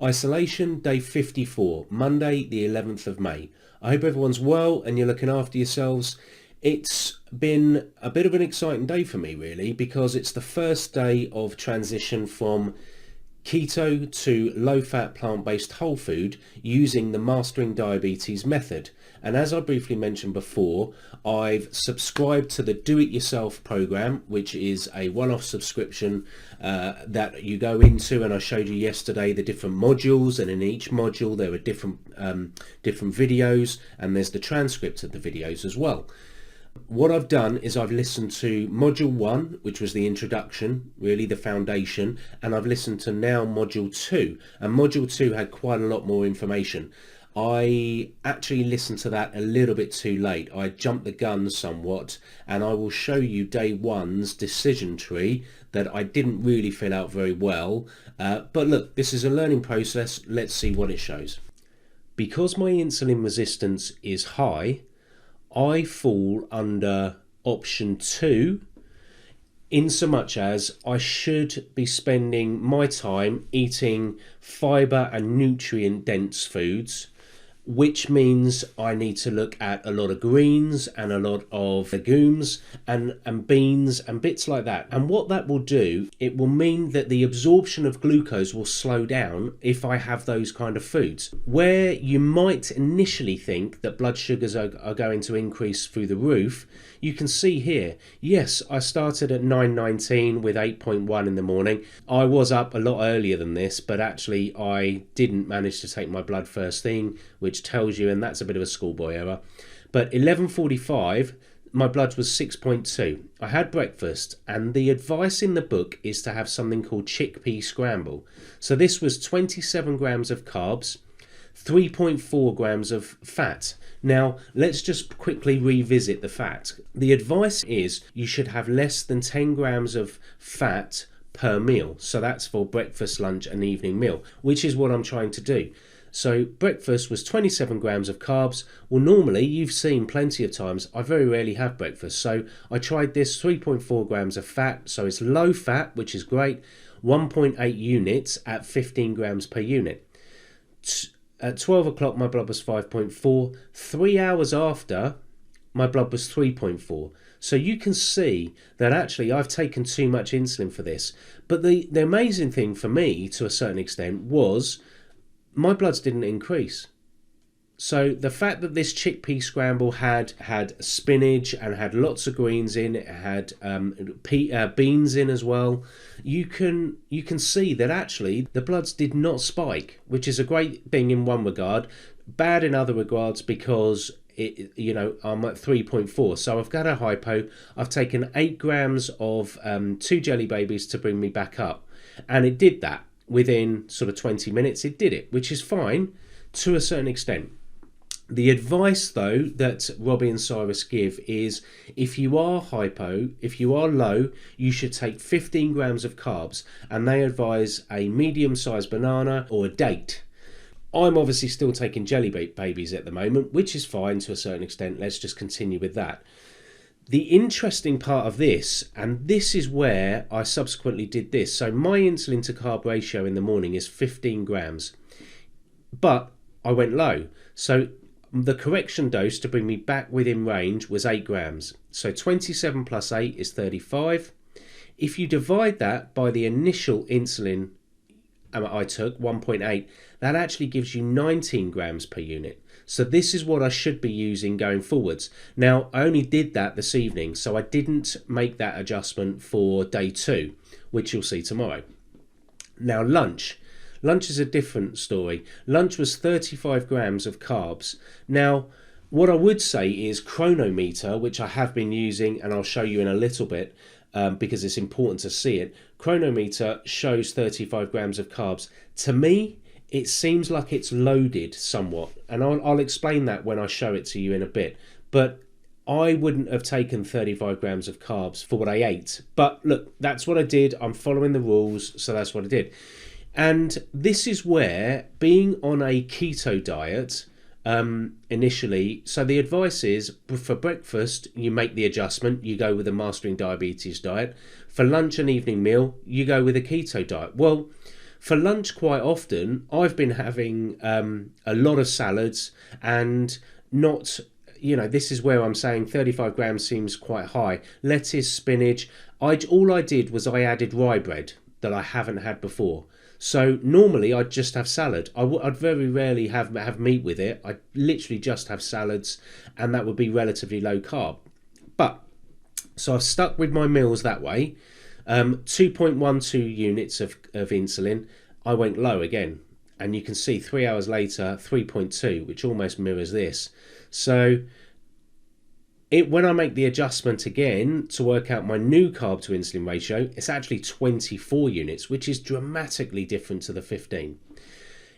Isolation day 54, Monday the 11th of May. I hope everyone's well and you're looking after yourselves. It's been a bit of an exciting day for me really, because it's the first day of transition from keto to low-fat plant-based whole food using the Mastering Diabetes method. And as I briefly mentioned before, I've subscribed to the Do-It-Yourself program, which is a one-off subscription that you go into, and I showed you yesterday the different modules, and in each module there are different videos, and there's the transcript of the videos as well. What I've done is I've listened to module 1, which was the introduction, really the foundation, and I've listened to now module 2, and module 2 had quite a lot more information. I actually listened to that a little bit too late. I jumped the gun somewhat, and I will show you day 1's decision tree that I didn't really fill out very well, but look, this is a learning process. Let's see what it shows. Because my insulin resistance is high, I fall under option 2 in so much as I should be spending my time eating fibre and nutrient dense foods, which means I need to look at a lot of greens and a lot of legumes and beans and bits like that. And what that will do, it will mean that the absorption of glucose will slow down if I have those kind of foods. Where you might initially think that blood sugars are going to increase through the roof, you can see here, yes, I started at 9:19 with 8.1 in the morning. I was up a lot earlier than this, but actually I didn't manage to take my blood first thing, which tells you, and that's a bit of a schoolboy error. But 11:45, my blood was 6.2. I had breakfast, and the advice in the book is to have something called chickpea scramble. So this was 27 grams of carbs, 3.4 grams of fat. Now, let's just quickly revisit the fat. The advice is you should have less than 10 grams of fat per meal. So that's for breakfast, lunch and evening meal, which is what I'm trying to do. So breakfast was 27 grams of carbs. Well, normally you've seen plenty of times, I very rarely have breakfast. So I tried this 3.4 grams of fat. So it's low fat, which is great. 1.8 units at 15 grams per unit. At 12 o'clock, my blood was 5.4. 3 hours after, my blood was 3.4. So you can see that actually I've taken too much insulin for this. But the amazing thing for me, to a certain extent, was my bloods didn't increase. So the fact that this chickpea scramble had spinach and had lots of greens in, it had beans in as well, you can see that actually the bloods did not spike, which is a great thing in one regard, bad in other regards, because I'm at 3.4, so I've got a hypo. I've taken 8 grams of 2 jelly babies to bring me back up, and it did that within sort of 20 minutes. It did it, which is fine to a certain extent. The advice, though, that Robbie and Cyrus give is if you are hypo, if you are low, you should take 15 grams of carbs, and they advise a medium-sized banana or a date. I'm obviously still taking jelly babies at the moment, which is fine to a certain extent. Let's just continue with that. The interesting part of this, and this is where I subsequently did this, so my insulin to carb ratio in the morning is 15 grams, but I went low. So the correction dose to bring me back within range was 8 grams. So 27 plus 8 is 35. If you divide that by the initial insulin I took, 1.8, that actually gives you 19 grams per unit. So this is what I should be using going forwards. Now, I only did that this evening, so I didn't make that adjustment for day 2, which you'll see tomorrow. Now, lunch. Lunch is a different story. Lunch was 35 grams of carbs. Now, what I would say is Chronometer, which I have been using, and I'll show you in a little bit, because it's important to see it. Chronometer shows 35 grams of carbs. To me, it seems like it's loaded somewhat, and I'll explain that when I show it to you in a bit. But I wouldn't have taken 35 grams of carbs for what I ate. But look, that's what I did. I'm following the rules, so that's what I did. And this is where being on a keto diet initially, so the advice is for breakfast you make the adjustment, you go with a Mastering Diabetes diet. For lunch and evening meal you go with a keto diet. Well, For lunch, quite often, I've been having a lot of salads and not, this is where I'm saying 35 grams seems quite high. Lettuce, spinach. All I did was I added rye bread that I haven't had before. So normally I'd just have salad. I'd very rarely have meat with it. I'd literally just have salads, and that would be relatively low carb. But so I've stuck with my meals that way. 2.12 units of insulin. I went low again, and you can see 3 hours later 3.2, which almost mirrors this. So when I make the adjustment again to work out my new carb to insulin ratio, it's actually 24 units, which is dramatically different to the 15.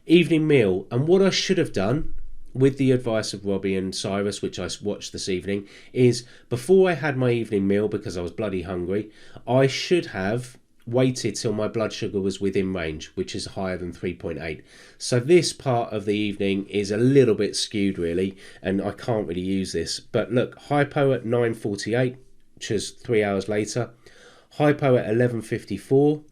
Evening meal, and what I should have done with the advice of Robbie and Cyrus, which I watched this evening, is before I had my evening meal, because I was bloody hungry, I should have waited till my blood sugar was within range, which is higher than 3.8. So this part of the evening is a little bit skewed really, and I can't really use this. But look, hypo at 9:48, which is 3 hours later, hypo at 11:54,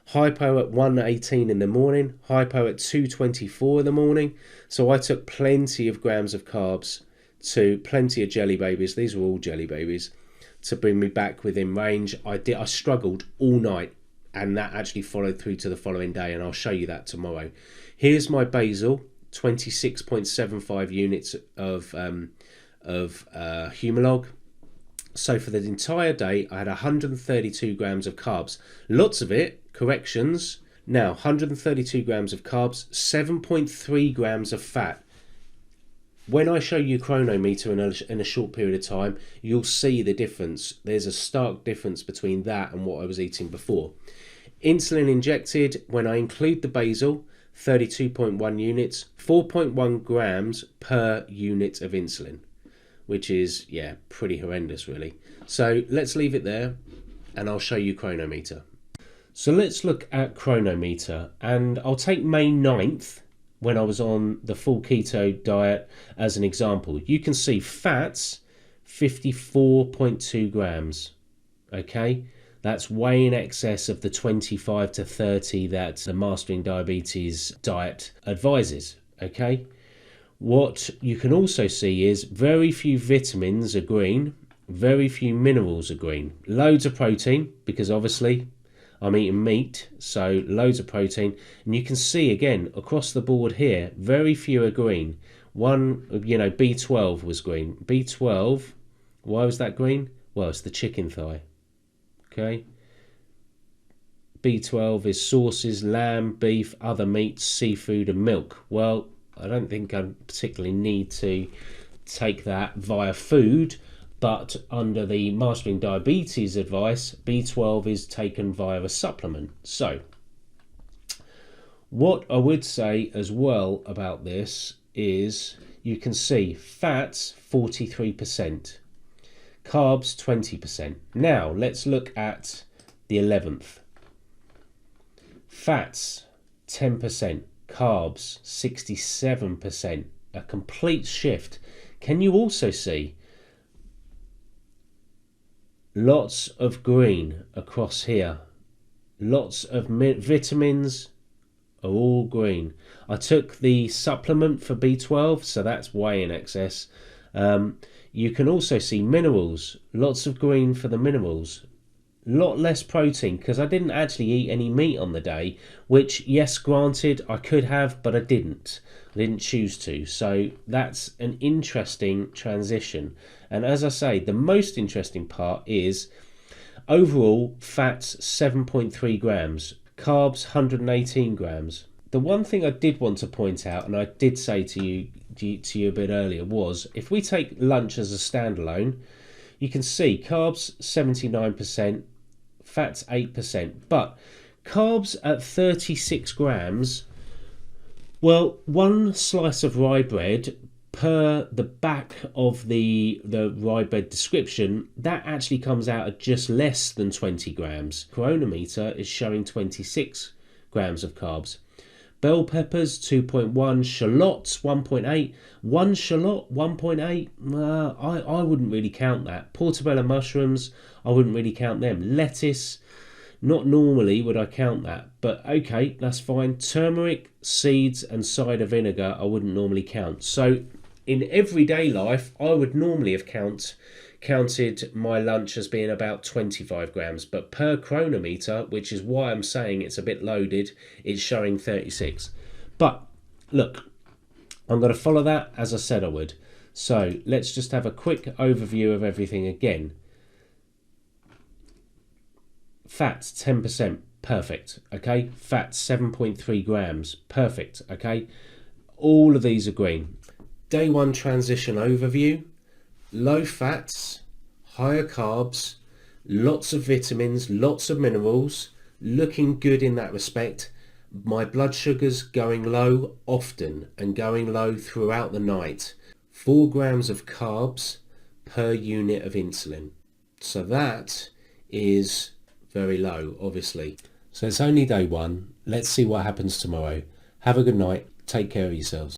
hypo at 1:18 in the morning, hypo at 2:24 in the morning. So I took plenty of grams of carbs, to plenty of jelly babies, these were all jelly babies, to bring me back within range. I struggled all night, and that actually followed through to the following day, and I'll show you that tomorrow. Here's my basal, 26.75 units of Humalog. So for the entire day, I had 132 grams of carbs. Lots of it, corrections. Now, 132 grams of carbs, 7.3 grams of fat. When I show you chronometer in a short period of time, you'll see the difference. There's a stark difference between that and what I was eating before. Insulin injected, when I include the basal, 32.1 units, 4.1 grams per unit of insulin, which is, yeah, pretty horrendous really. So let's leave it there, and I'll show you chronometer. So let's look at chronometer, and I'll take May 9th, when I was on the full keto diet, as an example. You can see fats, 54.2 grams. Okay, that's way in excess of the 25 to 30 that the Mastering Diabetes diet advises. Okay, what you can also see is very few vitamins are green, very few minerals are green. Loads of protein, because obviously I'm eating meat, so loads of protein. And you can see again across the board here, very few are green. One, B12 was green. B12, why was that green? Well, it's the chicken thigh. Okay. B12 is sauces, lamb, beef, other meats, seafood and milk. Well, I don't think I particularly need to take that via food, but under the Mastering Diabetes advice, B12 is taken via a supplement. So what I would say as well about this is you can see fats 43%, carbs 20%. Now let's look at the 11th. Fats 10%, carbs 67%, a complete shift. Can you also see lots of green across here? Lots of vitamins are all green. I took the supplement for B12, so that's way in excess. You can also see minerals, lots of green for the minerals. Lot less protein, because I didn't actually eat any meat on the day, which, yes, granted, I could have, but I didn't. I didn't choose to. So that's an interesting transition. And as I say, the most interesting part is overall fats 7.3 grams, carbs 118 grams. The one thing I did want to point out, and I did say to you a bit earlier, was if we take lunch as a standalone, you can see carbs 79%, fats 8%, but carbs at 36 grams, well, one slice of rye bread per the back of the rye bread description, that actually comes out at just less than 20 grams. Chronometer is showing 26 grams of carbs. Bell peppers 2.1, shallots 1.8, one shallot 1.8. I wouldn't really count that. Portobello mushrooms, I wouldn't really count them. Lettuce Not normally would I count that, but okay, that's fine. Turmeric, seeds and cider vinegar I wouldn't normally count. So in everyday life, I would normally have counted my lunch as being about 25 grams, but per chronometer, which is why I'm saying it's a bit loaded, it's showing 36. But look, I'm going to follow that as I said I would. So let's just have a quick overview of everything again. Fats 10%, perfect. Okay, fats 7.3 grams, perfect. Okay, all of these are green. Day one transition overview: low fats, higher carbs, lots of vitamins, lots of minerals, looking good in that respect. My blood sugars going low often and going low throughout the night. 4 grams of carbs per unit of insulin. So that is very low, obviously. So it's only day one. Let's see what happens tomorrow. Have a good night. Take care of yourselves.